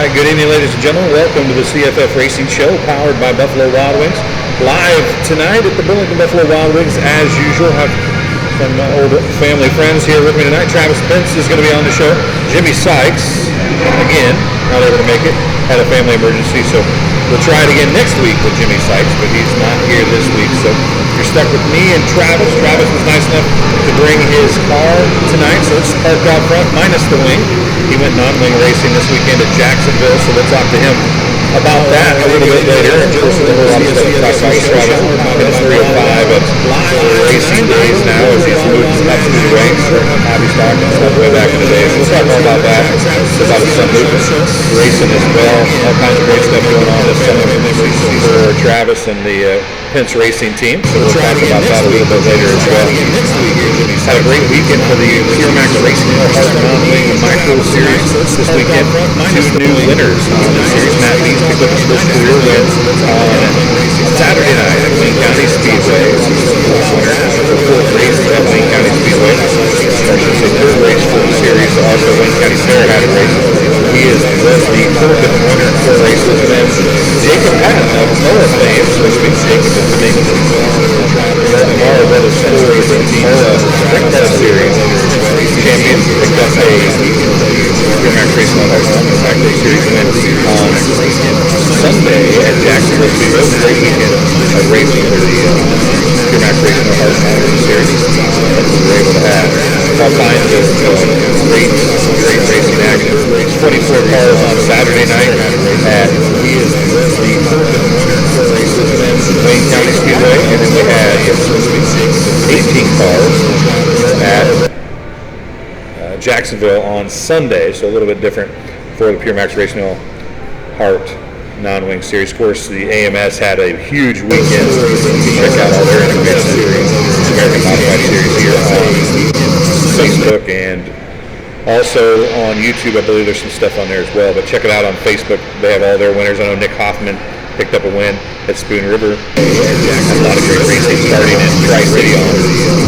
right, good evening, ladies and gentlemen. Welcome to the CFF Racing Show, powered by Buffalo Wild Wings. Live tonight at the Burlington Buffalo Wild Wings, as usual. Have some old family friends here with me tonight. Travis Pence is going to be on the show. Jimmy Sykes, again, not able to make it, had a family emergency, so we'll try it again next week with Jimmy Sykes, but he's not here this week, so you're stuck with me and Travis. Travis was nice enough to bring his car tonight, so it's parked out front, minus the wing. He went non-wing racing this weekend at Jacksonville, so we'll talk to him about that a little bit later. And of course, a lot of stuff to talk about Travis. It's 3:05 at racing days now as he's moved up through the ranks for hobby stock and stuff way back in the day. So we'll talk more about that. About his son Lucas racing as well. All kinds of great stuff going on this summer for Travis and the Pence racing team. So we'll talk about that a little bit later as well. Had a great weekend for the Max Racing Heart Non-Wing Micro Series this weekend. Two new winners on the series. Matt Lees picked up his first career win on Saturday night at Wayne County Speedway. The fourth race at Wayne County Speedway. The third race for the series. Also, Wayne County Fair had a race. He was the fourth winner for races. And then Jacob Patton of Noah fame, so to speak. Jacob is the name of the Mara Brothers Ford Sprint Car Series champion. Picked up a Max Racing Factory Series win on Sunday at Jacksonville Speedway. Great weekend of racing for the Max Racing Series that we were able to have. All kinds of great racing action. 24 cars on Saturday night at Wayne County Speedway, and then we had 18 cars at Jacksonville on Sunday, so a little bit different for the Pure Max Racing Heart Non-Wing Series. Of course, the AMS had a huge weekend. Check out all their American Modified Series here on Facebook and also on YouTube. I believe there's some stuff on there as well, but check it out on Facebook. They have all their winners. I know Nick Hoffman picked up a win at Spoon River. A lot of great racing starting in Tri-City on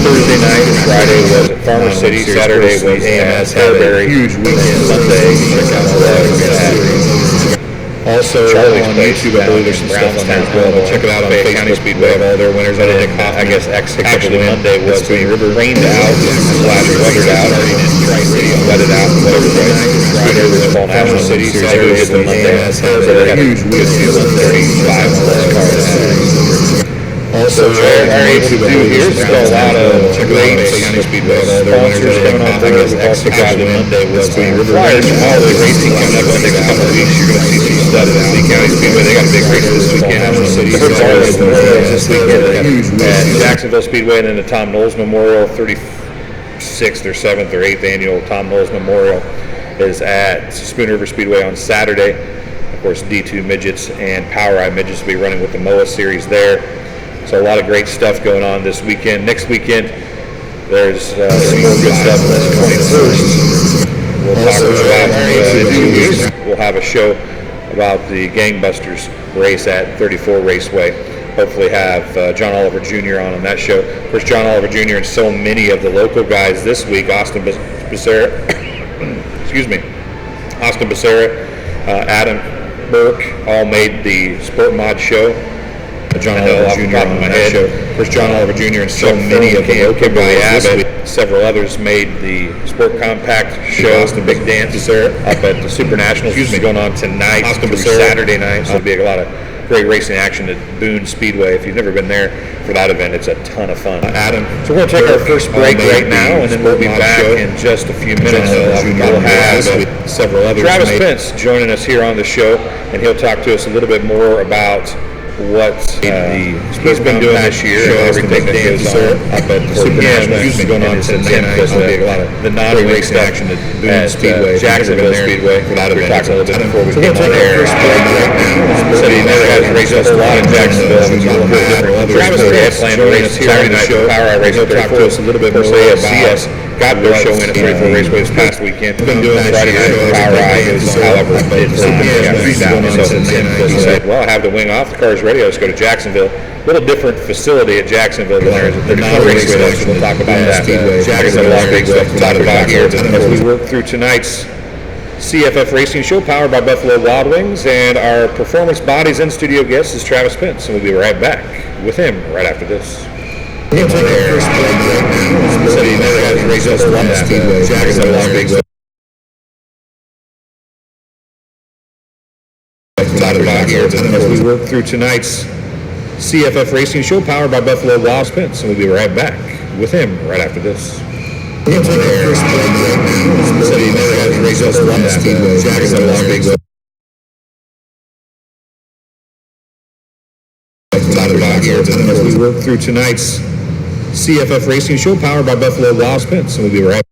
Thursday night. Friday was at Farmer City. Saturday was AMS. Had a huge weekend. Sunday, check out all that. Also on YouTube, I believe there's some stuff on there as well, but check it out on Facebook. County Speedway. All their winners. I guess actually Monday was Spoon River. Rained out, weathered out, wetted out, whatever the Spoon River's Fall National City. Saturday is the Monday. So they had a huge weekend with 35 plus cars. Also, they're able to do here is a lot of great sponsors coming on board. We've also got Monday was Flyers from all the racing coming up in the next couple of weeks. You're going to see some stuff at Lee County Speedway. They got a big race this weekend. This weekend at Jacksonville Speedway, and then the Tom Knowles Memorial, 36th or 7th or 8th annual Tom Knowles Memorial is at Spoon River Speedway on Saturday. Of course, D2 Midgets and Power Eye Midgets will be running with the MOA series there. So a lot of great stuff going on this weekend. Next weekend, there's some more good stuff on the 21st. We'll talk about we'll have a show about the Gangbusters race at 34 Raceway. Hopefully have John Oliver Jr. on that show. Of course, John Oliver Jr. and so many of the local guys this week, Austin Becerra, Austin Becerra, Adam Burke, all made the Sport Mod show. John Oliver Jr. on that show. Of course, John Oliver Jr. and so many of the local guys this week. Several others made the Sport Compact show, the Big Dance up at the Super Nationals. Going on tonight, Saturday night. So there'll be a lot of great racing action at Boone Speedway. If you've never been there for that event, it's a ton of fun. Adam, so we're going to take our first break right now, and then we'll be back in just a few minutes. We'll have several others. Travis Pence joining us here on the show, and he'll talk to us a little bit more about what he's been doing this year and everything that goes on up at the Super Nationals going on tonight. There's a lot of the non-race action at Boone Speedway, Jacksonville Speedway. We're talking a little bit before we came on air. So he never has raced a lot in Jacksonville. Travis Pence playing a race Saturday night for Power Eye Race. He'll talk to us a little bit more about got their show in at 34 Raceway this past weekend. Been doing Friday night for Power Eye, however, it got beat down. So he said, well, I have the wing off, the car's ready, let's go to Jacksonville. A little different facility at Jacksonville than there is at 34 Raceway, so we'll talk about that. Jacksonville, a lot of big stuff to talk about here as we work through tonight's CFF Racing Show powered by Buffalo Wild Wings, and our performance bodies and studio guest is Travis Pence, and we'll be right back with him right after this. We'll take our first break right now. He said he never had to race us on the Speedway. Jackson Speedway. As we work through tonight's CFF Racing Show powered by Buffalo Wild Wings, and we'll be right back with him right after this. We'll take our first break right now. He said he never had to race us on the Speedway. Jackson Speedway. As we work through tonight's CFF Racing Show powered by Buffalo Wild Wings, and we'll be right back.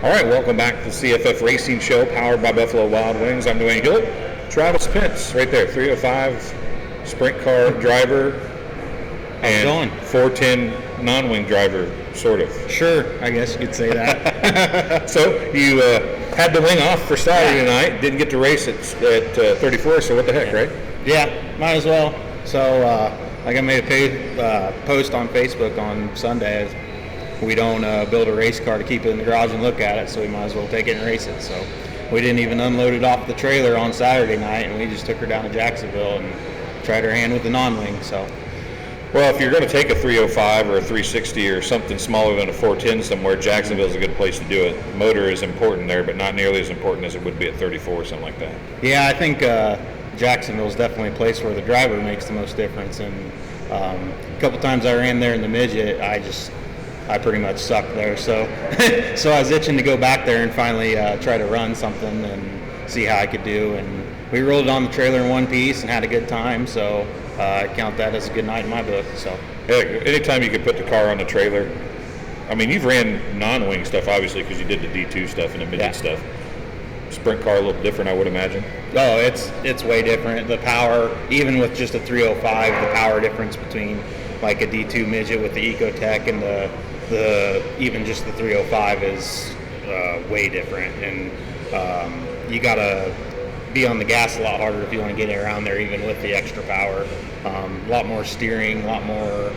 All right, welcome back to the CFF Racing Show, powered by Buffalo Wild Wings. I'm Dwayne Gillett. Travis Pence, right there, 305 sprint car driver and 410 non-wing driver, sort of. Sure, I guess you could say that. So you had the wing off for Saturday night, didn't get to race at 34, so what the heck, right? Yeah, might as well. So I made a post on Facebook on Sunday. We don't build a race car to keep it in the garage and look at it, so we might as well take it and race it. So we didn't even unload it off the trailer on Saturday night, and we just took her down to Jacksonville and tried her hand with the non-wing. So, well, if you're going to take a 305 or a 360 or something smaller than a 410 somewhere, Jacksonville's a good place to do it. Motor is important there, but not nearly as important as it would be at 34 or something like that. Yeah, I think Jacksonville's definitely a place where the driver makes the most difference. And a couple times I ran there in the midget, I pretty much sucked there, so so I was itching to go back there and finally try to run something and see how I could do. And we rolled it on the trailer in one piece and had a good time, so I count that as a good night in my book. So yeah, anytime you could put the car on the trailer. I mean, you've ran non-wing stuff obviously because you did the D2 stuff and the midget stuff. Sprint car a little different, I would imagine. Oh, it's way different. The power, even with just a 305, the power difference between like a D2 midget with the Ecotech and the even just the 305 is way different, and you gotta be on the gas a lot harder if you want to get around there, even with the extra power. A lot more steering, a lot more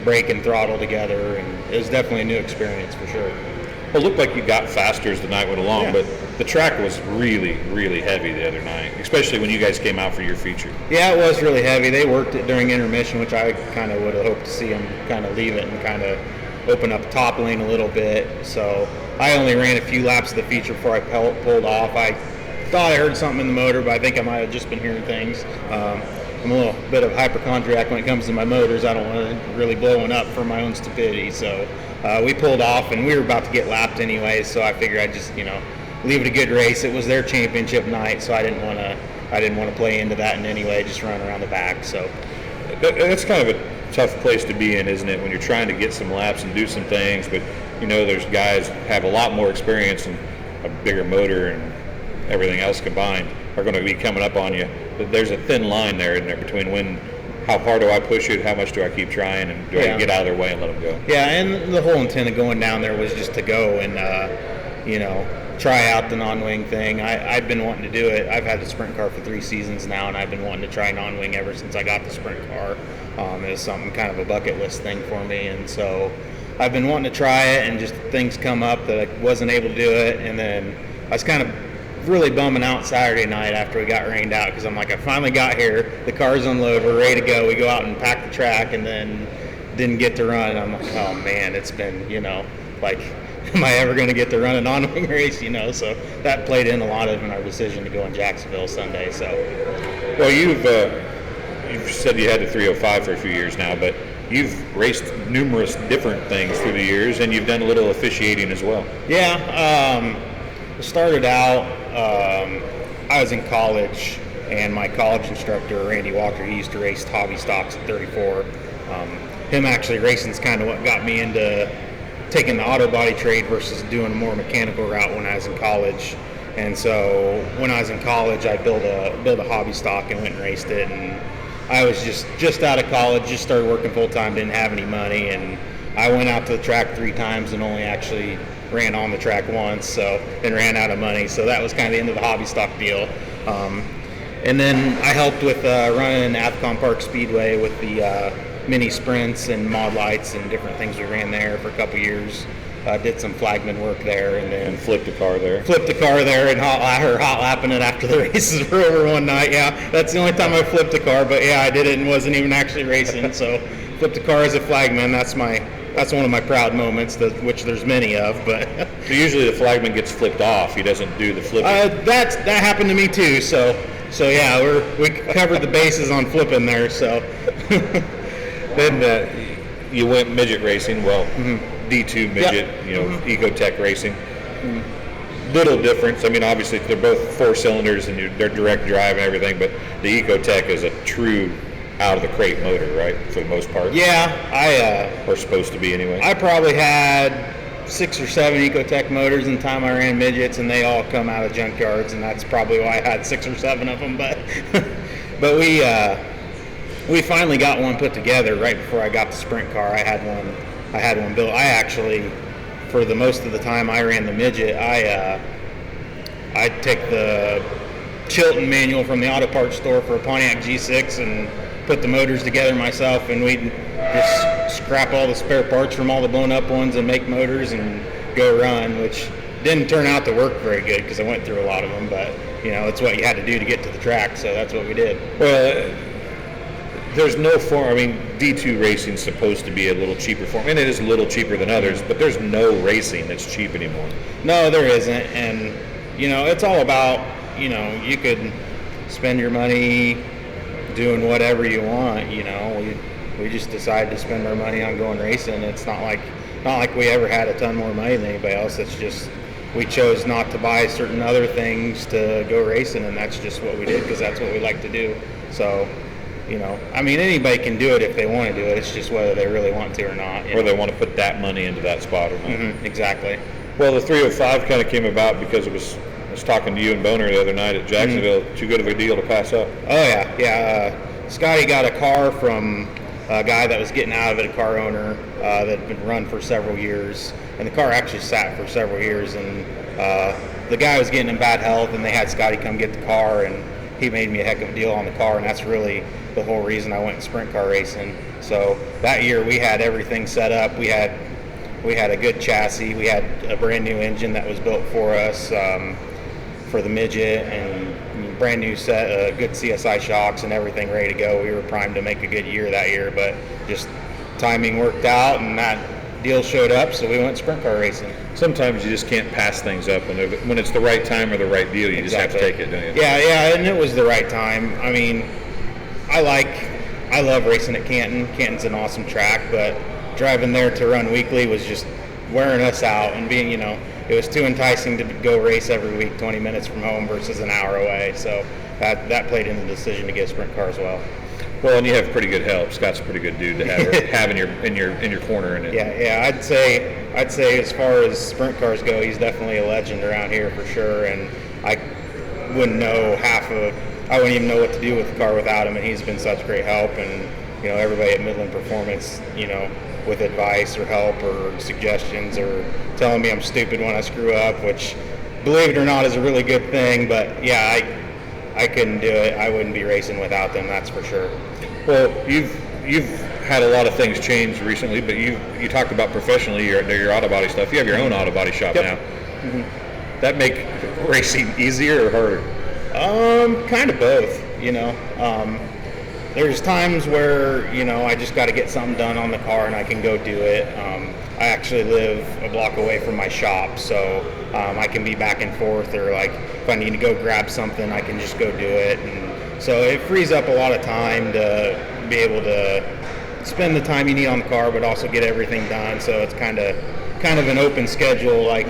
brake and throttle together, and it was definitely a new experience for sure. Well, it looked like you got faster as the night went along, but the track was really, really heavy the other night, especially when you guys came out for your feature. Yeah, it was really heavy. They worked it during intermission, which I kind of would have hoped to see them kind of leave it and kind of open up top lane a little bit. So I only ran a few laps of the feature before I pulled off. I thought I heard something in the motor, but I think I might have just been hearing things. I'm a little bit of a hypochondriac when it comes to my motors. I don't want to really blow one up for my own stupidity. So we pulled off, and we were about to get lapped anyway. So I figured I'd just, leave it a good race. It was their championship night, so I didn't want to play into that in any way. Just run around the back. So that's kind of a tough place to be in, isn't it? When you're trying to get some laps and do some things, but there's guys have a lot more experience and a bigger motor and everything else combined are going to be coming up on you. But there's a thin line there, isn't there, between how hard do I push it, how much do I keep trying, and do I get out of their way and let them go? Yeah, and the whole intent of going down there was just to go and, try out the non-wing thing. I've been wanting to do it. I've had the sprint car for 3 seasons now, and I've been wanting to try non-wing ever since I got the sprint car. It was something kind of a bucket list thing for me, and so I've been wanting to try it, and just things come up that I wasn't able to do it, and then I was kind of really bumming out Saturday night after we got rained out, because I'm like, I finally got here, the car's unloaded, we're ready to go, we go out and pack the track, and then didn't get to run. I'm like, oh man, it's been, am I ever going to get to run a non-wing race, so that played in a lot of in our decision to go in Jacksonville Sunday. So, well, you've said you had the 305 for a few years now, but you've raced numerous different things through the years, and you've done a little officiating as well. Yeah, started out, I was in college, and my college instructor, Randy Walker, he used to race hobby stocks at 34. Him actually racing is kind of what got me into taking the auto body trade versus doing a more mechanical route when I was in college. And so when I was in college, I built a hobby stock and went and raced it. And I was just out of college, just started working full time, didn't have any money, and I went out to the track 3 times and only actually ran on the track once, and ran out of money. So that was kind of the end of the hobby stock deal. And then I helped with running Athcon Park Speedway with the mini sprints and mod lights and different things we ran there for a couple years. Did some flagman work there, and then flipped a car there and hot lapping it after the races were over one night. Yeah, that's the only time I flipped a car, but yeah, I did it and wasn't even actually racing. So flipped a car as a flagman. That's one of my proud moments, which there's many of. But so usually the flagman gets flipped off. He doesn't do the flipping. That happened to me too. So yeah, we covered the bases on flipping there. So then you went midget racing. Well, D2 midget, Ecotech racing. Little difference. I mean, obviously they're both 4 cylinders and they're direct drive and everything, but the Ecotech is a true out of the crate motor, right? For the most part. Yeah, or supposed to be anyway. I probably had 6 or 7 Ecotech motors in the time I ran midgets, and they all come out of junkyards, and that's probably why I had 6 or 7 of them. But but we finally got one put together right before I got the sprint car. I had one built. I actually, for the most of the time I ran the midget, I'd take the Chilton manual from the auto parts store for a Pontiac G6 and put the motors together myself, and we'd just scrap all the spare parts from all the blown up ones and make motors and go run, which didn't turn out to work very good because I went through a lot of them, but it's what you had to do to get to the track, so that's what we did. Well, there's no form, I mean, D2 racing's supposed to be a little cheaper form, and it is a little cheaper than others, but there's no racing that's cheap anymore. No, there isn't, and it's all about, you could spend your money doing whatever you want. We just decided to spend our money on going racing. It's not like we ever had a ton more money than anybody else. It's just we chose not to buy certain other things to go racing, and that's just what we did because that's what we like to do. So, I mean, anybody can do it if they want to do it. It's just whether they really want to or not. Or they want to put that money into that spot or not. Mm-hmm, exactly. Well, the 305 kind of came about because I was talking to you and Boner the other night at Jacksonville. Mm-hmm. Too good of a deal to pass up. Oh, yeah. Scotty got a car from a guy that was getting out of it, a car owner that had been run for several years. And the car actually sat for several years. And the guy was getting in bad health, and they had Scotty come get the car, and he made me a heck of a deal on the car, and that's really the whole reason I went sprint car racing. So that year we had everything set up. We had a good chassis. We had a brand new engine that was built for us for the midget, and brand new set, good CSI shocks and everything ready to go. We were primed to make a good year that year, but just timing worked out, and that deal showed up, so we went sprint car racing. Sometimes you just can't pass things up when it's the right time or the right deal. You just have to take it, don't you? Yeah, and it was the right time. I mean, I love racing at Canton. Canton's an awesome track, but driving there to run weekly was just wearing us out, and being, it was too enticing to go race every week 20 minutes from home versus an hour away. So that played into the decision to get a sprint car as well. Well, and you have pretty good help. Scott's a pretty good dude to have in your corner in it. Yeah. I'd say as far as sprint cars go, he's definitely a legend around here for sure. And I wouldn't even know what to do with the car without him. And he's been such great help. And everybody at Midland Performance, with advice or help or suggestions or telling me I'm stupid when I screw up, which, believe it or not, is a really good thing. But yeah, I couldn't do it. I wouldn't be racing without them, that's for sure. Well, you've had a lot of things change recently, but you talked about professionally your auto body stuff. You have your own auto body shop now. Mm-hmm. That make racing easier or harder? Kind of both. There's times where I just got to get something done on the car and I can go do it. I actually live a block away from my shop, so I can be back and forth, or like if I need to go grab something, I can just go do it. And so it frees up a lot of time to be able to spend the time you need on the car, but also get everything done. So it's kind of an open schedule. Like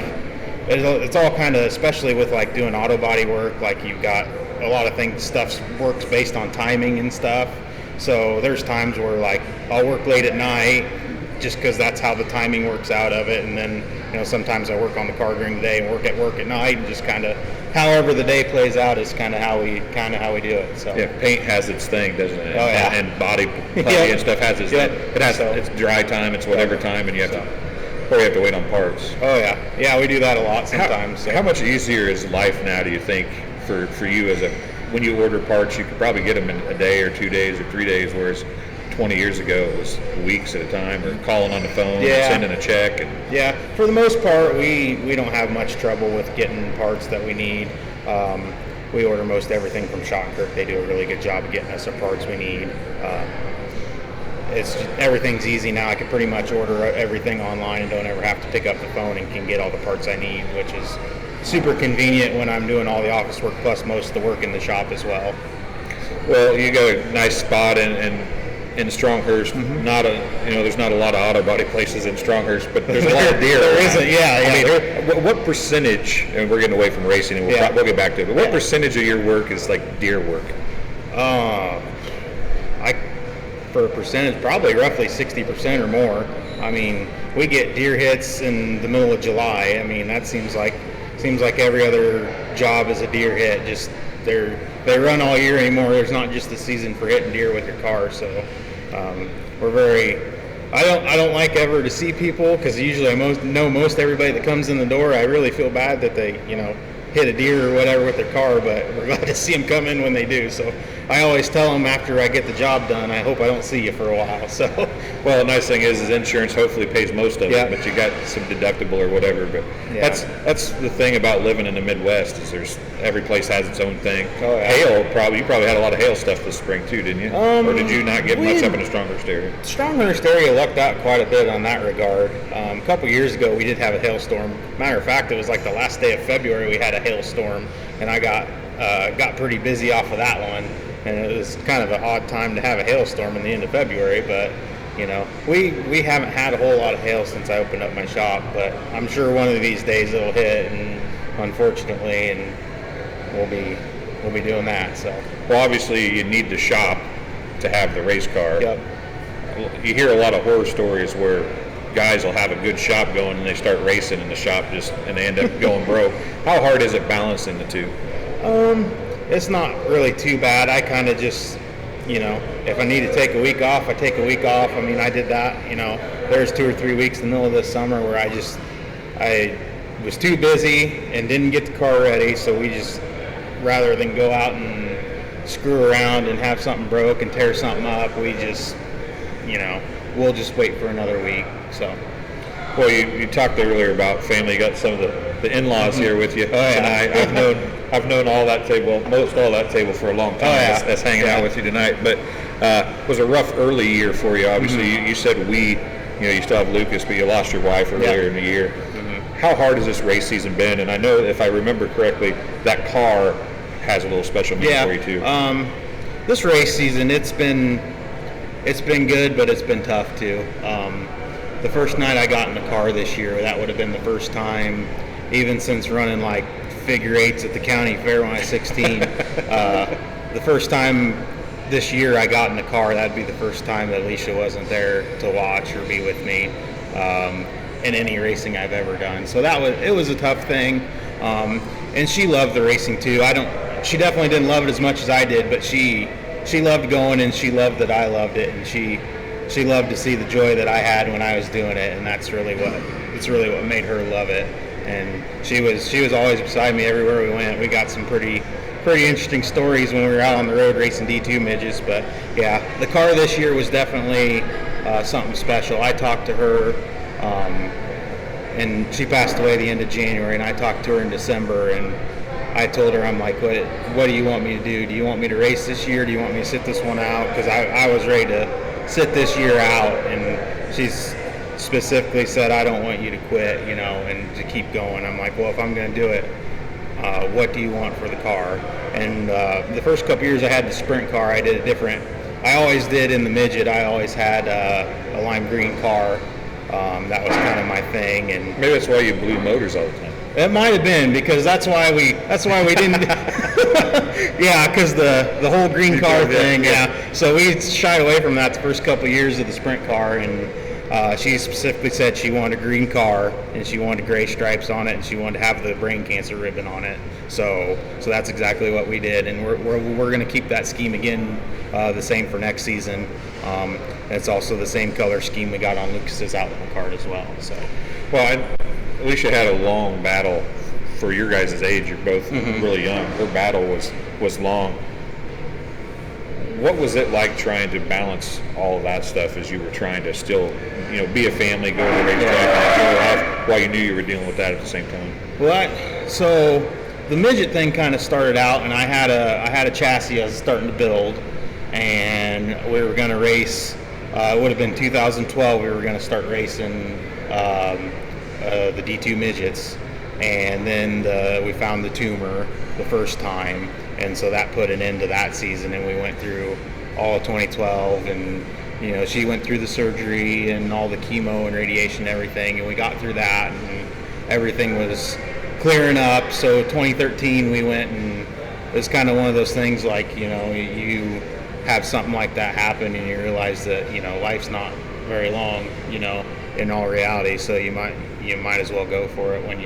it's all kind of, especially with like doing auto body work, like you've got a lot of things, stuff works based on timing and stuff. So there's times where like I'll work late at night just because that's how the timing works out of it, and then sometimes I work on the car during the day and work at night, and just kind of however the day plays out is kind of how we do it. So yeah, paint has its thing, doesn't it? Oh yeah, and body and stuff has its thing. It has it's dry time, it's whatever time, and you have to wait on parts. Oh yeah, we do that a lot sometimes. How much easier is life now, do you think, for you when you order parts? You could probably get them in a day or 2 days or 3 days, whereas 20 years ago it was weeks at a time, or calling on the phone, or sending a check. Yeah, for the most part we don't have much trouble with getting parts that we need. We order most everything from Stronghurst. They do a really good job of getting us the parts we need. Everything's easy now. I can pretty much order everything online and don't ever have to pick up the phone, and can get all the parts I need, which is super convenient when I'm doing all the office work plus most of the work in the shop as well. Well, you got a nice spot in Stronghurst. Mm-hmm. There's not a lot of auto body places in Stronghurst, but there's a lot of deer. There isn't, yeah. What percentage? And we're getting away from racing, and we'll get back to it. But what percentage of your work is like deer work? For a percentage, probably roughly 60% or more. I mean, we get deer hits in the middle of July. I mean, that seems like every other job is a deer hit. Just they run all year anymore. There's not just a season for hitting deer with your car. So we're very. I don't like ever to see people, because usually I know most everybody that comes in the door. I really feel bad that they hit a deer or whatever with their car, but we're glad to see them come in when they do. So I always tell them after I get the job done, I hope I don't see you for a while. So, well, the nice thing is insurance hopefully pays most of yeah. it, but you got some deductible or whatever. But yeah. that's the thing about living in the Midwest, is every place has its own thing. Oh, yeah. Hail, you probably had a lot of hail stuff this spring too, didn't you? Or did you not get much up in the Stronghurst area? Stronghurst area lucked out quite a bit on that regard. A couple years ago, we did have a hailstorm. Matter of fact, it was like the last day of February we had a hailstorm, and I got pretty busy off of that one. And it was kind of an odd time to have a hailstorm in the end of February, but we haven't had a whole lot of hail since I opened up my shop. But I'm sure one of these days it'll hit, and unfortunately, and we'll be doing that. So, well, obviously you need the shop to have the race car. Yep. You hear a lot of horror stories where guys will have a good shop going and they start racing in the shop and they end up going broke. How hard is it balancing the two? It's not really too bad. I kind of just, if I need to take a week off, I take a week off. I mean, I did that, there's 2 or 3 weeks in the middle of this summer where I was too busy and didn't get the car ready. So we just, rather than go out and screw around and have something broke and tear something up, we just, we'll just wait for another week. So. Well, you talked earlier about family. You got some of the in-laws here with you tonight. I've known all that table, most all that table for a long time. That's hanging out with you tonight. But it was a rough early year for you. Obviously, you said you still have Lucas, but you lost your wife earlier in the year. How hard has this race season been? And I know, if I remember correctly, that car has a little special meaning for you too. This race season, it's been good, but it's been tough too. The first night I got in the car this year, that would have been the first time, even since running like figure eights at the county fair when I was 16. The first time this year I got in the car, that'd be the first time that Alicia wasn't there to watch or be with me in any racing I've ever done. So it was a tough thing. And she loved the racing too. She definitely didn't love it as much as I did, but she loved going, and she loved that I loved it, and she loved to see the joy that I had when I was doing it, and that's really what made her love it. And she was always beside me everywhere we went. We got some pretty interesting stories when we were out on the road racing D2 midgets. But yeah, the car this year was definitely something special. I talked to her, and she passed away the end of January, and I talked to her in December, and I told her, I'm like, what do you want me to do? Do you want me to race this year? Do you want me to sit this one out? Because I was ready to sit this year out, and she's specifically said, I don't want you to quit, and to keep going. I'm like, well, if I'm going to do it, what do you want for the car? And the first couple years I had the sprint car, I did a different. I always did in the midget. I always had a lime green car. That was kind of my thing, and maybe that's why you blew motors all the time. It might have been, because that's why we didn't. Yeah, because the whole green car thing. Yeah, so we shied away from that the first couple of years of the sprint car, and she specifically said she wanted a green car, and she wanted gray stripes on it, and she wanted to have the brain cancer ribbon on it. So that's exactly what we did, and we're going to keep that scheme again, the same for next season. It's also the same color scheme we got on Lucas's outlaw card as well. So, well, Alicia had a long battle for your guys' age. You're both really young. Her battle was long. What was it like trying to balance all of that stuff as you were trying to still, be a family, go to the racetrack, while you knew you were dealing with that at the same time? Well, so the midget thing kind of started out, and I had a chassis I was starting to build, and we were going to race. It would have been 2012. We were going to start racing the D2 midgets, and then we found the tumor the first time, and so that put an end to that season, and we went through all of 2012, and she went through the surgery and all the chemo and radiation and everything, and we got through that, and everything was clearing up. So 2013 we went, and it was kind of one of those things like, you have something like that happen, and you realize that life's not very long, in all reality. So you might as well go for it when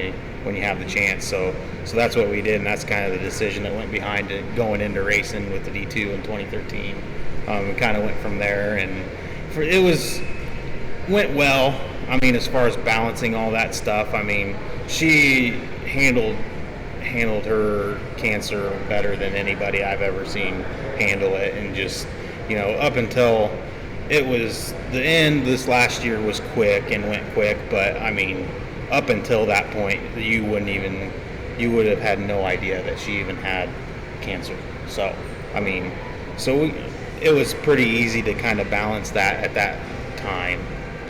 you have the chance. So that's what we did, and that's kind of the decision that went behind it, going into racing with the D2 in 2013. We kind of went from there, and went well. I mean, as far as balancing all that stuff, I mean, she handled her cancer better than anybody I've ever seen handle it, and just, up until it was the end, this last year was quick and went quick, but I mean, up until that point, you would have had no idea that she even had cancer. So, I mean, it was pretty easy to kind of balance that at that time.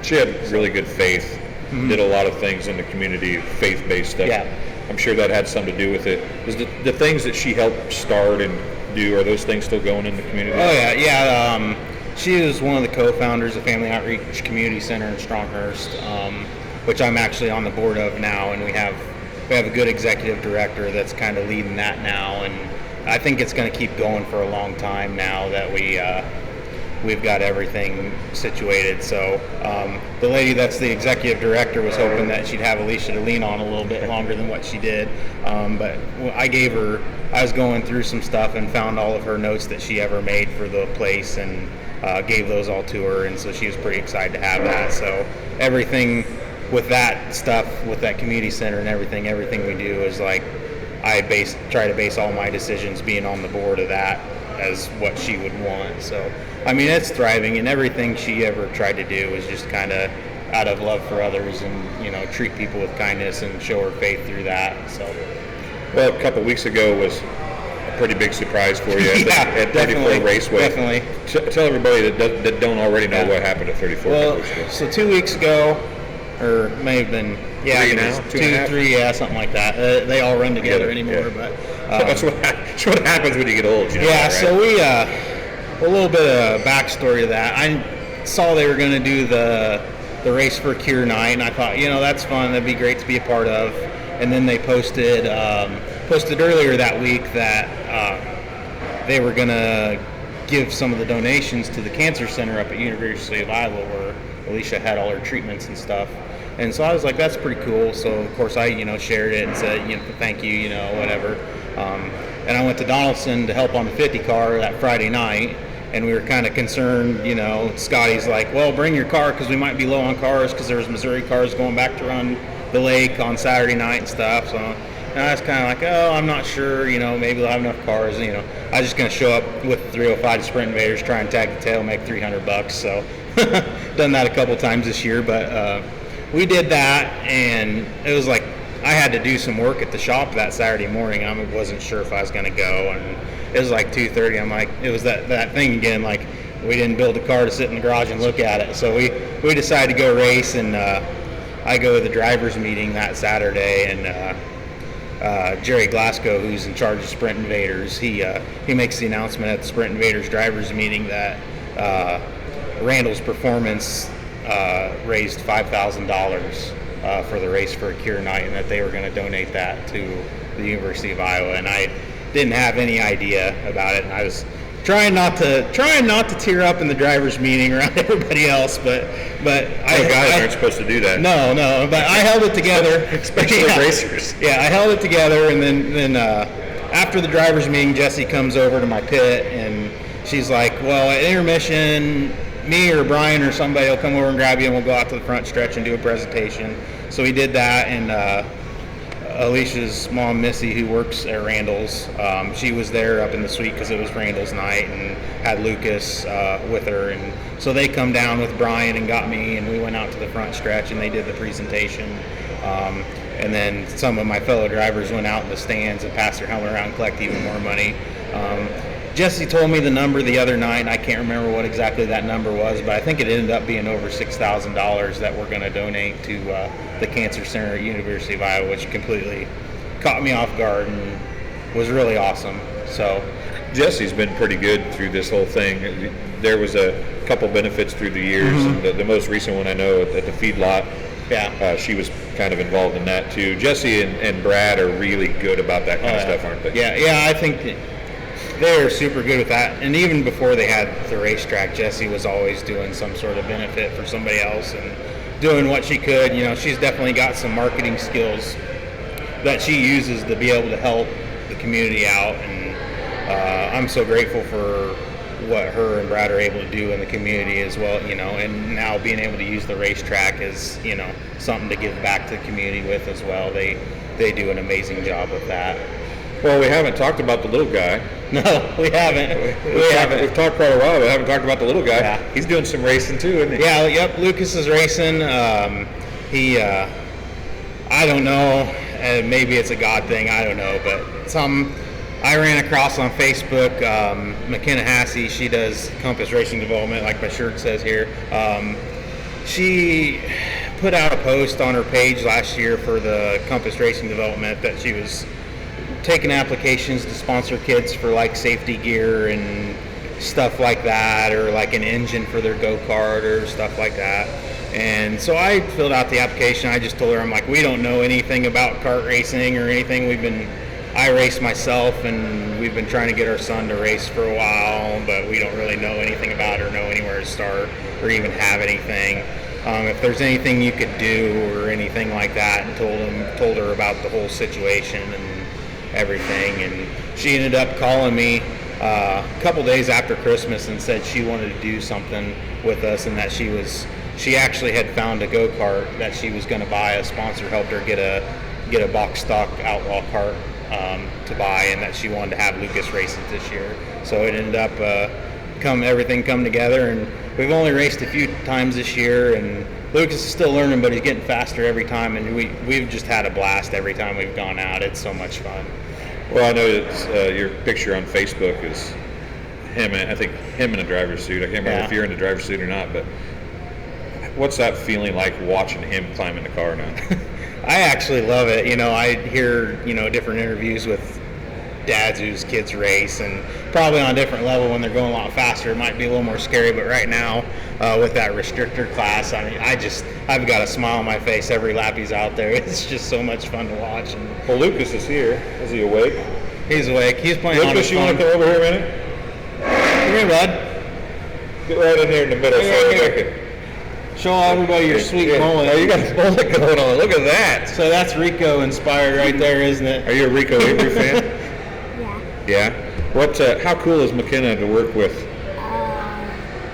She had really good faith, did a lot of things in the community, faith-based stuff. Yeah. I'm sure that had something to do with it. Is the things that she helped start and do, are those things still going in the community? Oh, yeah. She is one of the co-founders of Family Outreach Community Center in Stronghurst, which I'm actually on the board of now, and we have a good executive director that's kind of leading that now, and I think it's going to keep going for a long time now that we've got everything situated. So the lady that's the executive director was hoping that she'd have Alicia to lean on a little bit longer than what she did, but I was going through some stuff and found all of her notes that she ever made for the place, and gave those all to her, and so she was pretty excited to have that. So everything with that stuff, with that community center and everything we do is like, I try to base all my decisions being on the board of that as what she would want. So, I mean, it's thriving, and everything she ever tried to do was just kind of out of love for others, and, treat people with kindness and show her faith through that. So, well, a couple of weeks ago was a pretty big surprise for you at 34 Raceway. Definitely. Tell everybody that don't already know what happened at 34. Well, so 2 weeks ago, or may have been, three, something like that. They all run together anymore, but that's what happens when you get old. Right? So we a little bit of backstory to that. I saw they were going to do the race for Cure Night, and I thought, that's fun. That'd be great to be a part of. And then they posted earlier that week that they were going to give some of the donations to the cancer center up at University of Iowa, where Alicia had all her treatments and stuff. And so I was like, that's pretty cool. So of course I, shared it and said, thank you, whatever. And I went to Donaldson to help on the 50 car that Friday night, and we were kind of concerned, Scotty's like, well, bring your car because we might be low on cars because there was Missouri cars going back to run the lake on Saturday night and stuff. So and I was kind of like, oh, I'm not sure, maybe they'll have enough cars. I was just going to show up with the 305 Sprint Invaders, try and tag the tail, make $300. So done that a couple times this year, but we did that, and it was like I had to do some work at the shop that Saturday morning. I wasn't sure if I was going to go, and it was like 2:30. I'm like, it was that thing again, like we didn't build a car to sit in the garage and look at it. So we decided to go race, and I go to the drivers meeting that Saturday, and Jerry Glasgow, who's in charge of Sprint Invaders, he makes the announcement at the Sprint Invaders drivers meeting that Randall's Performance raised $5,000 for the race for a Cure Night, and that they were going to donate that to the University of Iowa. And I didn't have any idea about it, and I was trying not to tear up in the drivers meeting around everybody else, but guys aren't supposed to do that. No, but I held it together, especially racers. Yeah, I held it together, and then after the drivers meeting, Jessie comes over to my pit, and she's like, well, at intermission, me or Brian or somebody will come over and grab you, and we'll go out to the front stretch and do a presentation. So we did that, and Alicia's mom, Missy, who works at Randall's, she was there up in the suite because it was Randall's night, and had Lucas with her. And so they come down with Brian and got me, and we went out to the front stretch, and they did the presentation. And then some of my fellow drivers went out in the stands and passed their helmet around and collected even more money. Jessie told me the number the other night, and I can't remember what exactly that number was, but I think it ended up being over $6,000 that we're going to donate to the Cancer Center at University of Iowa, which completely caught me off guard and was really awesome. So Jessie's been pretty good through this whole thing. There was a couple benefits through the years, and the most recent one I know at the feedlot. Yeah, she was kind of involved in that too. Jessie and Brad are really good about that kind of stuff, aren't they? Yeah, I think they're super good with that. And even before they had the racetrack, Jessie was always doing some sort of benefit for somebody else. And doing what she could. She's definitely got some marketing skills that she uses to be able to help the community out, and I'm so grateful for what her and Brad are able to do in the community as well, and now being able to use the racetrack is, something to give back to the community with as well. They do an amazing job with that. Well, we haven't talked about the little guy. No, we haven't. We've talked quite a while, but haven't talked about the little guy. Yeah. He's doing some racing too, isn't he? Yeah, yep, Lucas is racing. I don't know, maybe it's a God thing, I don't know, but I ran across on Facebook, McKenna Hassey, she does Compass Racing Development, like my shirt says here. She put out a post on her page last year for the Compass Racing Development that she was taking applications to sponsor kids for like safety gear and stuff like that, or like an engine for their go-kart or stuff like that. And so I filled out the application. I just told her, I'm like, we don't know anything about kart racing or anything. I race myself, and we've been trying to get our son to race for a while, but we don't really know anything about it or know anywhere to start or even have anything. If there's anything you could do or anything like that, and told her about the whole situation and everything. And she ended up calling me a couple days after Christmas and said she wanted to do something with us, and that she actually had found a go-kart that she was going to buy. A sponsor helped her get a box stock outlaw cart to buy, and that she wanted to have Lucas race it this year. So it ended up everything come together, and we've only raced a few times this year, and Lucas is still learning, but he's getting faster every time, and we've just had a blast every time we've gone out. It's so much fun. Well, I know that your picture on Facebook is him in a driver's suit. I can't remember if you're in a driver's suit or not, but what's that feeling like watching him climb in the car now? I actually love it. I hear, different interviews with dads whose kids race, and probably on a different level when they're going a lot faster, it might be a little more scary, but right now, with that restrictor class, I mean, I've got a smile on my face every lap he's out there. It's just so much fun to watch. And well, Lucas is here. Is he awake? He's awake. He's playing on his phone. Lucas, you want to come over here a minute? Come here, bud. Get right in here in the middle. Here. Show everybody your sweet mullet. Oh, you got a mullet going on. Look at that. So that's Rico inspired right there, isn't it? Are you a Rico Avery fan? Yeah. Yeah? How cool is McKenna to work with?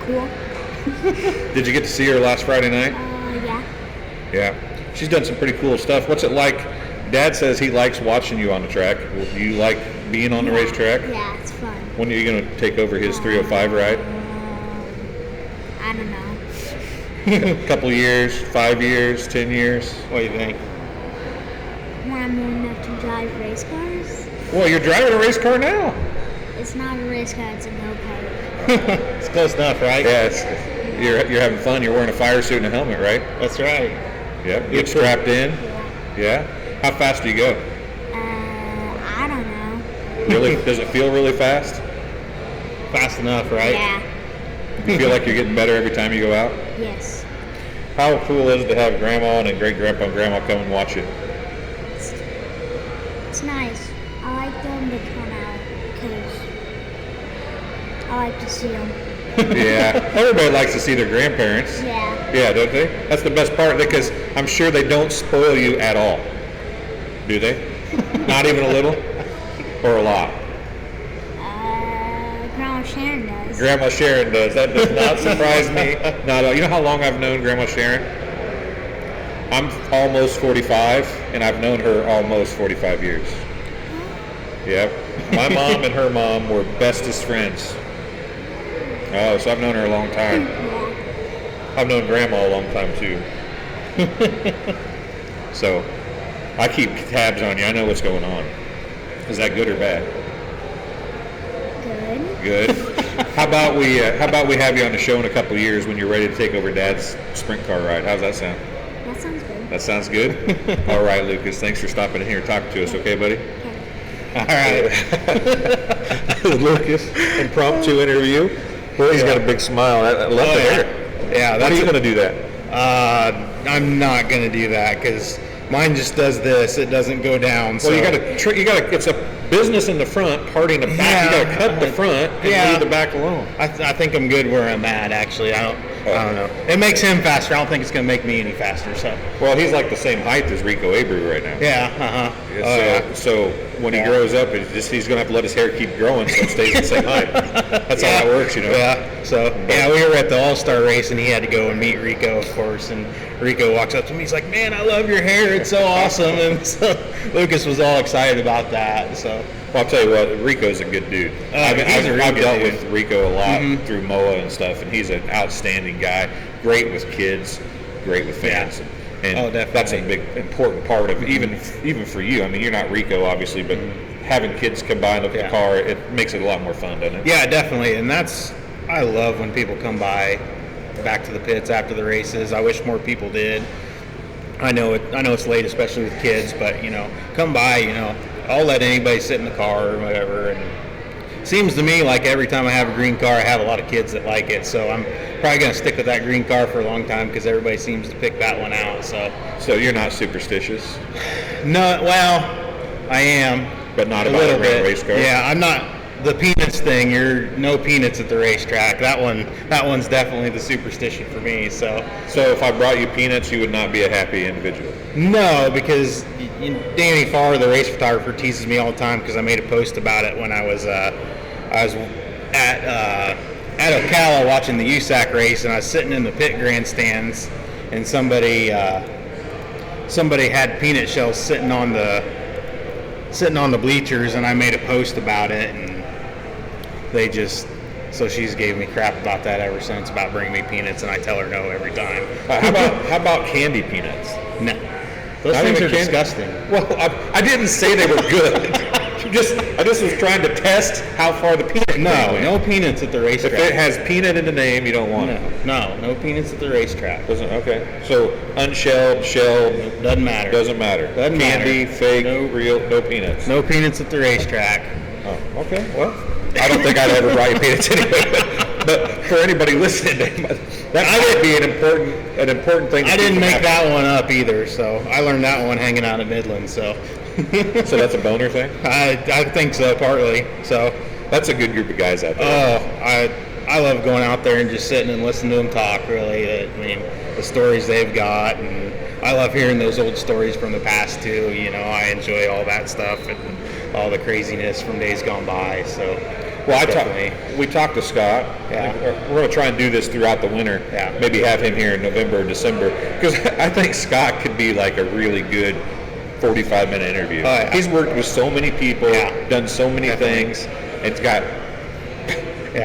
Cool. Did you get to see her last Friday night? Yeah. Yeah. She's done some pretty cool stuff. What's it like? Dad says he likes watching you on the track. Do you like being on the racetrack? Yeah, it's fun. When are you going to take over his 305 ride? I don't know. A couple years, 5 years, 10 years? What do you think? When I'm old enough to drive race cars. Well, you're driving a race car now. It's not a race car, it's a go-kart. It's close enough, right? Yeah, you're having fun. You're wearing a fire suit and a helmet, right? That's right. Yeah. You get strapped in? Yeah. Yeah? How fast do you go? I don't know. Really? Does it feel really fast? Fast enough, right? Yeah. You feel like you're getting better every time you go out? Yes. How cool is it to have Grandma and great-grandpa and Grandma come and watch it? It's nice. I like them to come out because I like to see them. Yeah. Everybody likes to see their grandparents. Yeah. Yeah, don't they? That's the best part, because I'm sure they don't spoil you at all. Do they? Not even a little? Or a lot? Grandma Sharon does. Grandma Sharon does. That does not surprise me. Not at all. You know how long I've known Grandma Sharon? I'm almost 45, and I've known her almost 45 years. Yep. My mom and her mom were bestest friends. Oh, so I've known her a long time. Yeah. I've known Grandma a long time, too. So, I keep tabs on you. I know what's going on. Is that good or bad? Good. Good. How about we have you on the show in a couple of years when you're ready to take over Dad's sprint car ride? How's that sound? That sounds good. That sounds good? All right, Lucas. Thanks for stopping in here and talking to us. Okay, buddy? Okay. All right. Lucas, impromptu interview. Well, he's got a big smile. I love to hear it. Yeah. When are you going to do that? I'm not going to do that because mine just does this. It doesn't go down. Well, you got to. It's a business in the front, party in the back. Yeah. You got to cut the front and leave the back alone. I think I'm good where I'm at. Actually, I don't know. It makes him faster. I don't think it's going to make me any faster. So. Well, he's like the same height as Rico Avery right now. Yeah. So when he grows up, he's going to have to let his hair keep growing so it stays the same height. That's how that works, you know. Yeah. So we were at the All-Star race, and he had to go and meet Rico, of course. And Rico walks up to me. He's like, "Man, I love your hair. It's so awesome." And so Lucas was all excited about that. So. Well, I'll tell you what, Rico's a good dude. I've dealt dude. with Rico a lot through MOA and stuff, and he's an outstanding guy. Great with kids, great with fans. And that's a big, important part of even for you. I mean, you're not Rico, obviously, but having kids come by and look at the car, it makes it a lot more fun, doesn't it? Yeah, definitely. And I love when people come by back to the pits after the races. I wish more people did. I know it's late, especially with kids, but, come by, I'll let anybody sit in the car or whatever. And it seems to me like every time I have a green car, I have a lot of kids that like it. So I'm probably going to stick with that green car for a long time because everybody seems to pick that one out. So you're not superstitious? No, well, I am. But not about a race car? Yeah, I'm not. The peanuts thing, you're no peanuts at the racetrack. That one's definitely the superstition for me. So if I brought you peanuts, you would not be a happy individual? No, because Danny Farr, the race photographer, teases me all the time because I made a post about it when I was at Ocala watching the USAC race, and I was sitting in the pit grandstands, and somebody had peanut shells sitting on the bleachers, and I made a post about it, and so she's gave me crap about that ever since, about bringing me peanuts, and I tell her no every time. How about candy peanuts? No. Those things are disgusting. Well, I didn't say they were good. I just was trying to test how far the peanut thing went. No peanuts at the racetrack. If it has peanut in the name, you don't want it. No peanuts at the racetrack. Okay. So unshelled, shelled, doesn't matter. Doesn't matter. Candy, fake, real, no peanuts. No peanuts at the racetrack. Oh, okay. Well, I don't think I'd ever brought you peanuts anyway. But for anybody listening, that might be an important thing. I didn't make that one up either, so I learned that one hanging out at Midland. So that's a boner thing? I think so, partly. So that's a good group of guys out there. Oh, I love going out there and just sitting and listening to them talk. Really, I mean, the stories they've got, and I love hearing those old stories from the past too. I enjoy all that stuff and all the craziness from days gone by. So. Well, we talked to Scott. Yeah. We're going to try and do this throughout the winter. Yeah. Maybe have him here in November or December, because I think Scott could be like a really good 45-minute interview. Oh, yeah. He's worked with so many people, done so many things, and it's got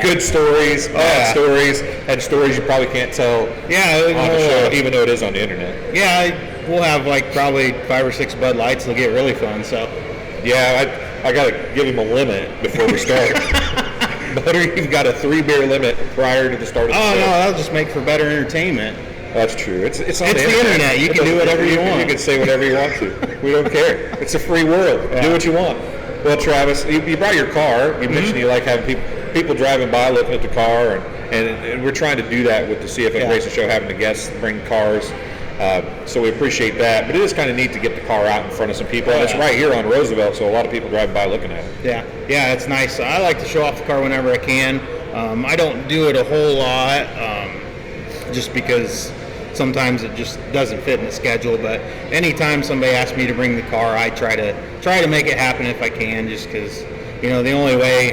good stories, bad stories, and stories you probably can't tell on the show, even though it is on the internet. Yeah, we'll have probably 5 or 6 Bud Lights. It'll get really fun. So. Yeah, I got to give him a limit before we start. Butter, you've got a 3-beer limit prior to the start of the show. Oh, no, that'll just make for better entertainment. That's true. It's the internet. You can do whatever you want. You can say whatever you want to. We don't care. It's a free world. Yeah. Do what you want. Well, Travis, you brought your car. You mentioned you like having people driving by looking at the car, and we're trying to do that with the CFF Racing Show, having the guests bring cars. So we appreciate that, but it is kind of neat to get the car out in front of some people. And it's right here on Roosevelt, so a lot of people drive by looking at it. Yeah, it's nice. I like to show off the car whenever I can. I don't do it a whole lot, just because sometimes it just doesn't fit in the schedule. But anytime somebody asks me to bring the car, I try to make it happen if I can, just because the only way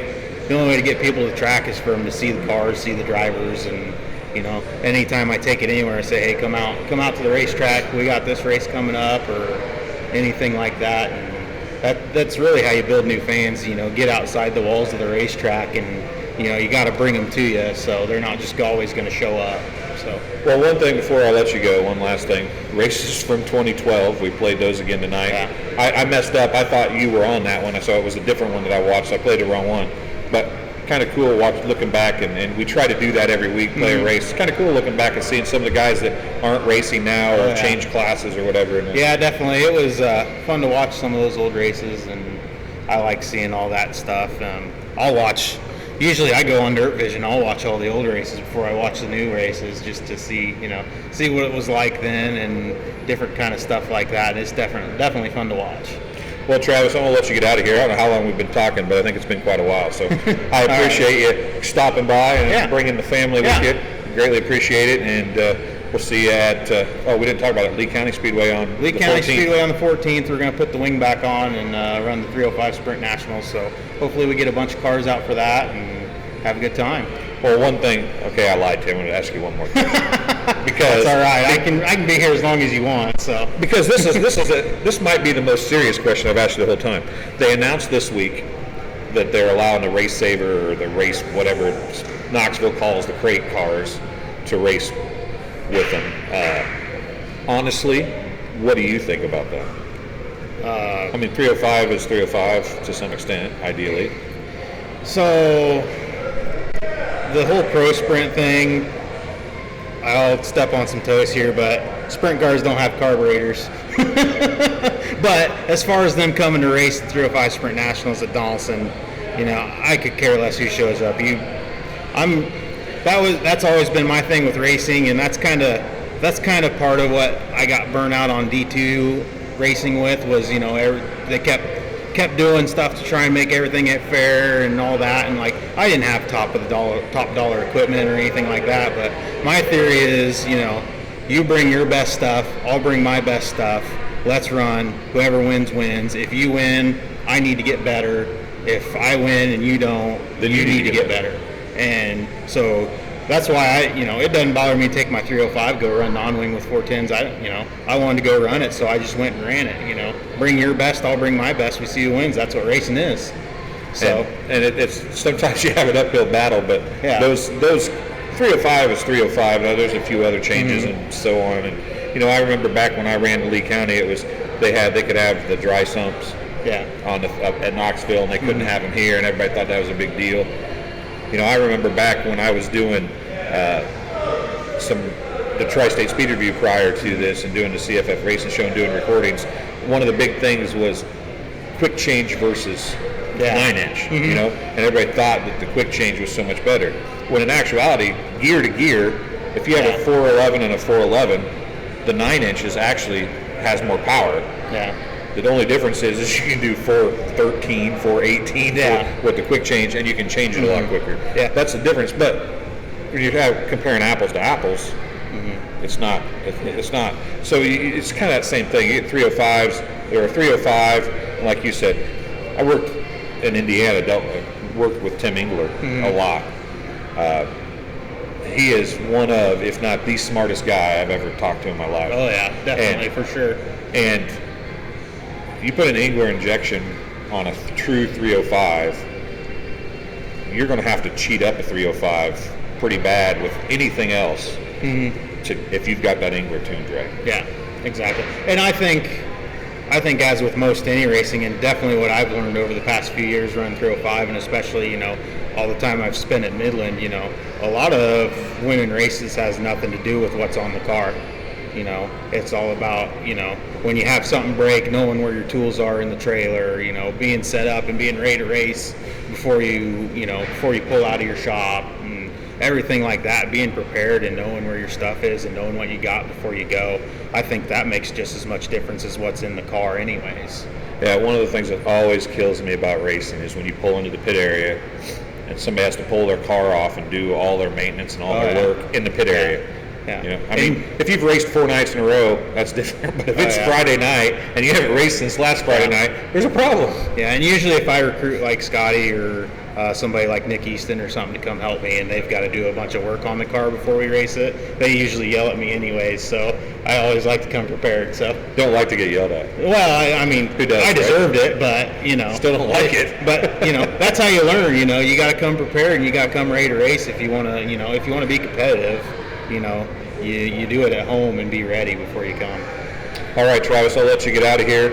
to get people to the track is for them to see the cars, see the drivers, and. Anytime I take it anywhere, I say, hey, come out to the racetrack. We got this race coming up, or anything like that. And that's really how you build new fans. Get outside the walls of the racetrack, and you got to bring them to you, so they're not just always going to show up. So. Well, one thing before I let you go, one last thing. Races from 2012. We played those again tonight. Yeah. I messed up. I thought you were on that one, so it was a different one that I watched. I played the wrong one, but. Kind of cool looking back, and we try to do that every week, play a race. It's kind of cool looking back and seeing some of the guys that aren't racing now or change classes or whatever. Yeah, definitely. It was fun to watch some of those old races, and I like seeing all that stuff. Usually I go on Dirt Vision. I'll watch all the old races before I watch the new races, just to see what it was like then and different kind of stuff like that. It's definitely fun to watch. Well, Travis, I'm going to let you get out of here. I don't know how long we've been talking, but I think it's been quite a while. So I appreciate you stopping by and bringing the family with you. Greatly appreciate it, and we'll see you at, we didn't talk about it, Lee County Speedway on Lee the County 14th. Speedway on the 14th. We're going to put the wing back on and run the 305 Sprint Nationals. So hopefully we get a bunch of cars out for that and have a good time. Well, one thing, okay, I lied to you. I'm going to ask you one more thing. Because That's all right. I can be here as long as you want. So because this might be the most serious question I've asked you the whole time. They announced this week that they're allowing the race saver or the race whatever Knoxville calls the crate cars to race with them. Honestly, what do you think about that? 305 is 305 to some extent, ideally. So the whole pro sprint thing, I'll step on some toes here, but sprint cars don't have carburetors. But as far as them coming to race the 305 Sprint Nationals at Donaldson, I could care less who shows up. That's always been my thing with racing, and that's kind of part of what I got burnt out on D2 racing with was, they kept doing stuff to try and make everything fair and all that, and like I didn't have top dollar equipment or anything like that, but my theory is, you bring your best stuff, I'll bring my best stuff, let's run, whoever wins wins. If you win, I need to get better. If I win and you don't, then you need to get better. And so that's why it doesn't bother me to take my 305, go run non-wing with 410s. I wanted to go run it, so I just went and ran it. Bring your best, I'll bring my best. We see who wins. That's what racing is. So and it's sometimes you have an uphill battle, but yeah. those 305 is 305. Now there's a few other changes and so on. And I remember back when I ran to Lee County, it was they could have the dry sumps up at Knoxville, and they couldn't have them here, and everybody thought that was a big deal. I remember back when I was doing the Tri-State Speed Review prior to this and doing the CFF Racing Show and doing recordings, one of the big things was quick change versus 9-inch, and everybody thought that the quick change was so much better. When in actuality, gear to gear, if you have a 411 and a 411, the 9-inch actually has more power. Yeah. The only difference is you can do 413, 418 with the quick change, and you can change it a lot quicker. Yeah, that's the difference. But when you have comparing apples to apples, it's not. It's not. So it's kind of that same thing. You get 305s. There are 305, and like you said, I worked in Indiana. Worked with Tim Engler a lot. He is one of, if not the smartest guy I've ever talked to in my life. Oh yeah, definitely, for sure. And you put an Engler injection on a true 305, you're going to have to cheat up a 305 pretty bad with anything else if you've got that Engler tuned right. Yeah, exactly. And I think as with most any racing, and definitely what I've learned over the past few years running 305, and especially, all the time I've spent at Midland, a lot of winning races has nothing to do with what's on the car. It's all about, when you have something break, knowing where your tools are in the trailer, being set up and being ready to race before you pull out of your shop and everything like that, being prepared and knowing where your stuff is and knowing what you got before you go. I think that makes just as much difference as what's in the car anyways. Yeah, one of the things that always kills me about racing is when you pull into the pit area and somebody has to pull their car off and do all their maintenance and all their work in the pit area. Yeah. If you've raced 4 nights in a row, that's different. But if it's Friday night and you haven't raced since last Friday night, there's a problem. Yeah, and usually if I recruit like Scotty or somebody like Nick Easton or something to come help me, and they've got to do a bunch of work on the car before we race it, they usually yell at me anyways. So I always like to come prepared. So don't like to get yelled at. Well, who does? I deserved it, but still don't like it. But that's how you learn. You got to come prepared and you got to come ready to race if you want to. If you want to be competitive. You do it at home and be ready before you come. All right, Travis, I'll let you get out of here.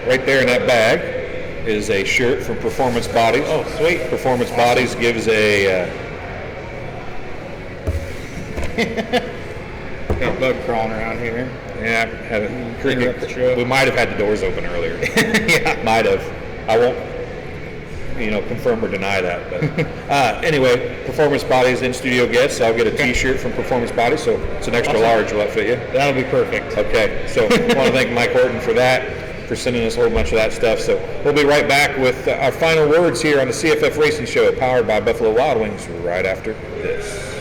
Right there in that bag is a shirt from Performance Bodies. Oh, sweet. Performance Bodies gives a... Got a bug crawling around here. Yeah, we might have had the doors open earlier. Yeah. Might have. I won't confirm or deny that. But anyway, Performance Bodies in studio guests. I'll get a T-shirt from Performance Bodies, so it's an extra large. Will that fit you? That'll be perfect. Okay, so I want to thank Mike Horton for that, for sending us a whole bunch of that stuff. So we'll be right back with our final words here on the CFF Racing Show, powered by Buffalo Wild Wings, right after this.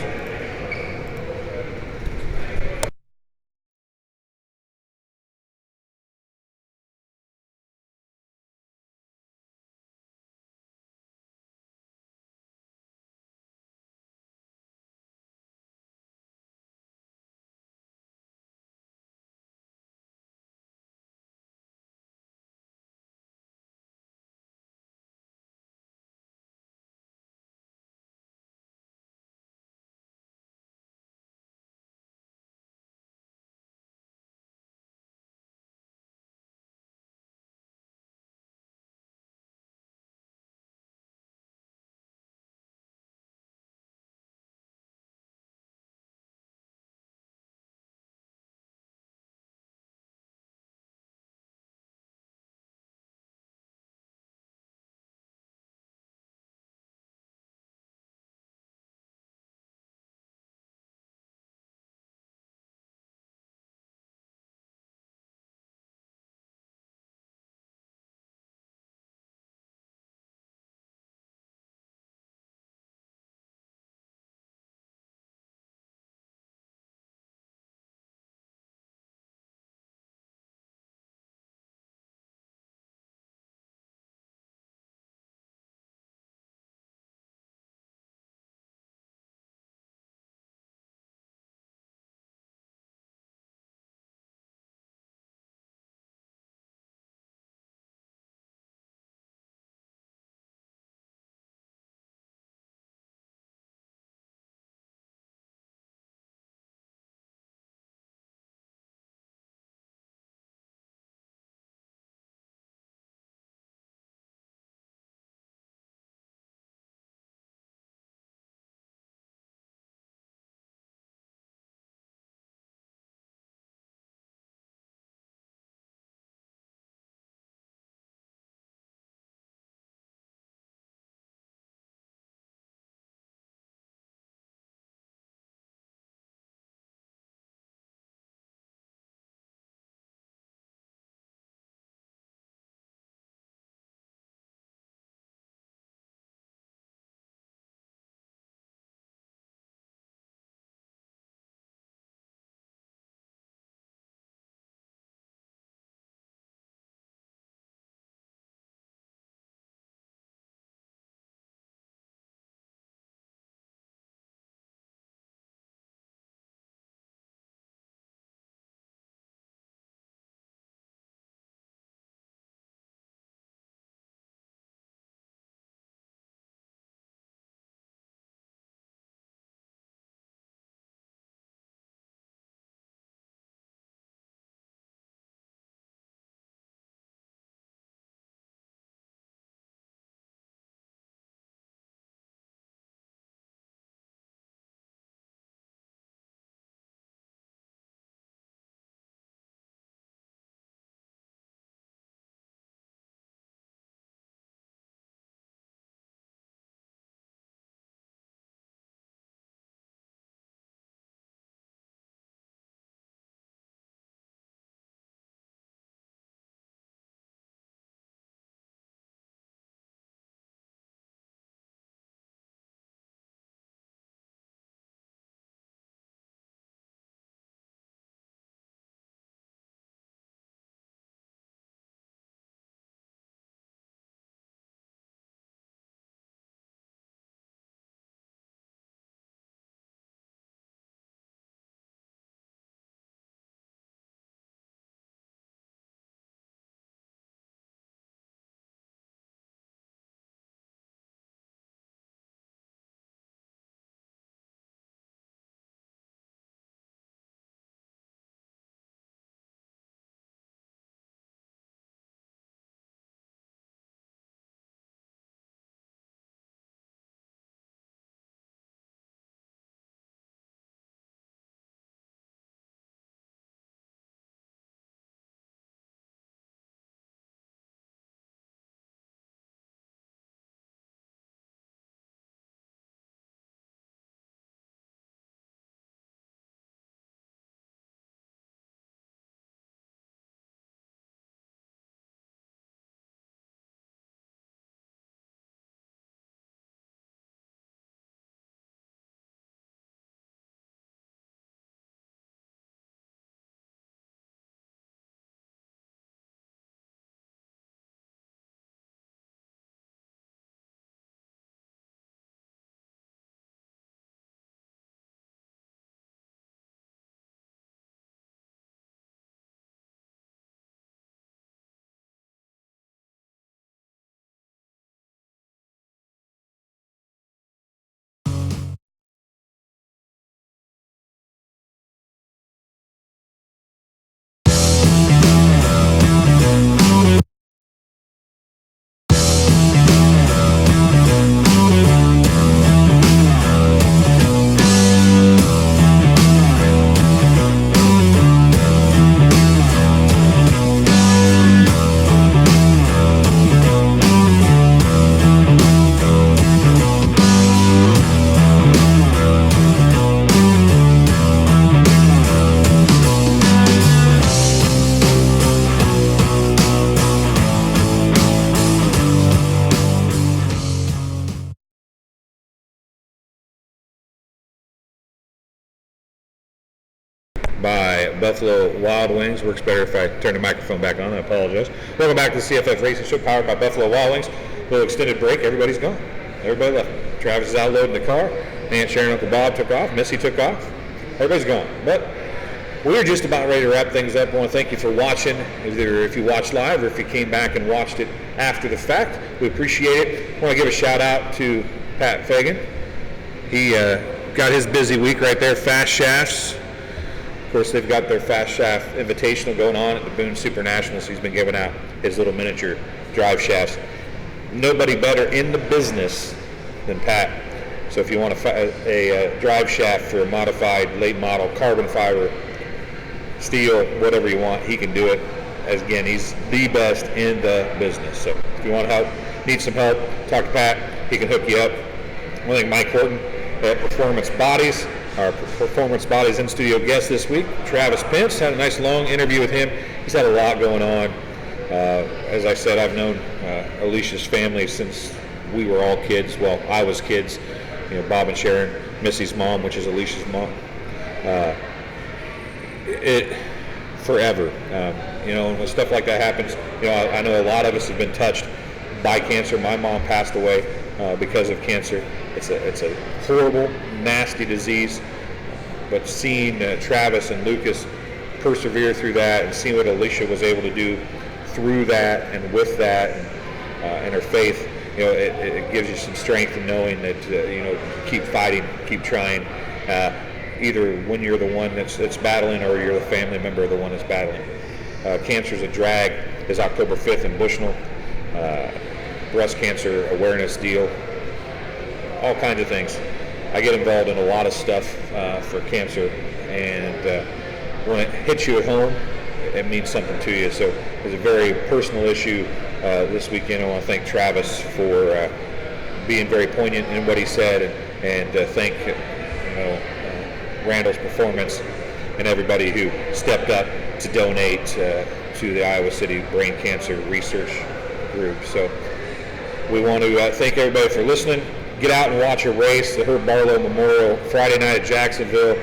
Buffalo Wild Wings. Works better if I turn the microphone back on. I apologize. Welcome back to the CFF Racing Show, powered by Buffalo Wild Wings. A little extended break. Everybody's gone. Everybody left. Travis is out loading the car. Aunt Sharon and Uncle Bob took off. Missy took off. Everybody's gone. But we're just about ready to wrap things up. I want to thank you for watching, either if you watched live or if you came back and watched it after the fact. We appreciate it. I want to give a shout out to Pat Fagan. He got his busy week right there, Fast Shafts. Of course, they've got their Fast Shaft Invitational going on at the Boone Super Nationals. He's been giving out his little miniature drive shafts. Nobody better in the business than Pat. So if you want a drive shaft for a modified late model carbon fiber, steel, whatever you want, he can do it. As again, he's the best in the business. So if you want help, need some help, talk to Pat. He can hook you up. I think Mike Horton at Performance Bodies, our Performance Bodies in-studio guest this week, Travis Pence. Had a nice long interview with him. He's had a lot going on. As I said, I've known Alicia's family since we were all kids. Well, I was kids. You know, Bob and Sharon, Missy's mom, which is Alicia's mom. Forever. You know, when stuff like that happens, you know, I know a lot of us have been touched by cancer. My mom passed away because of cancer. It's a horrible, nasty disease. But seeing Travis and Lucas persevere through that, and seeing what Alicia was able to do through that and with that, and her faith, you know, it gives you some strength in knowing that you know, keep fighting, keep trying. Either when you're the one that's battling, or you're the family member of the one that's battling. Cancer's a Drag is October 5th in Bushnell. Breast cancer awareness deal. All kinds of things. I get involved in a lot of stuff for cancer, and when it hits you at home, it means something to you. So it's a very personal issue this weekend. I want to thank Travis for being very poignant in what he said, and thank Randall's Performance and everybody who stepped up to donate to the Iowa City Brain Cancer Research Group. So we want to thank everybody for listening. Get out and watch a race, the Herb Barlow Memorial, Friday night at Jacksonville.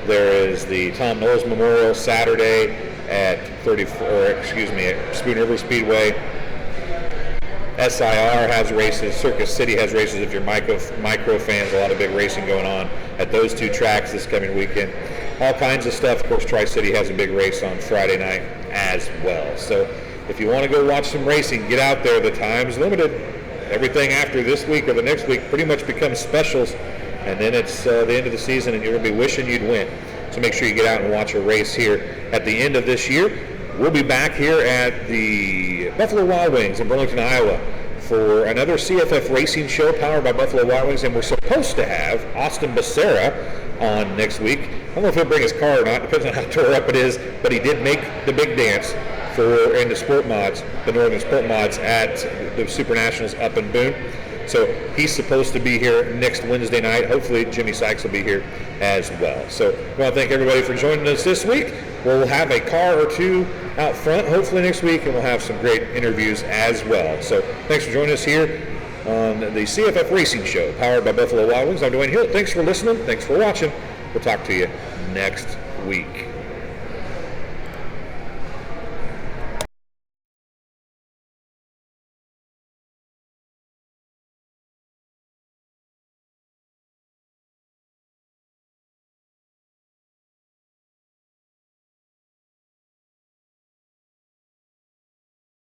There is the Tom Knowles Memorial Saturday at Spoon River Speedway. SIR has races, Circus City has races if you're micro fans, a lot of big racing going on at those two tracks this coming weekend. All kinds of stuff. Of course, Tri-City has a big race on Friday night as well. So if you want to go watch some racing, get out there. The time's limited. Everything after this week or the next week pretty much becomes specials, and then it's the end of the season, and you're going to be wishing you'd win. So make sure you get out and watch a race here at the end of this year. We'll be back here at the Buffalo Wild Wings in Burlington, Iowa for another CFF Racing Show powered by Buffalo Wild Wings, and we're supposed to have Austin Becerra on next week. I don't know if he'll bring his car or not, depends on how tore up it is, but he did make the big dance in the Sport Mods, the Northern Sport Mods at the Super Nationals up in Boone. So he's supposed to be here next Wednesday night. Hopefully Jimmy Sykes will be here as well. So I want to thank everybody for joining us this week. We'll have a car or two out front hopefully next week, and we'll have some great interviews as well. So thanks for joining us here on the CFF Racing Show powered by Buffalo Wild Wings. I'm Dwayne Hill. Thanks for listening. Thanks for watching. We'll talk to you next week.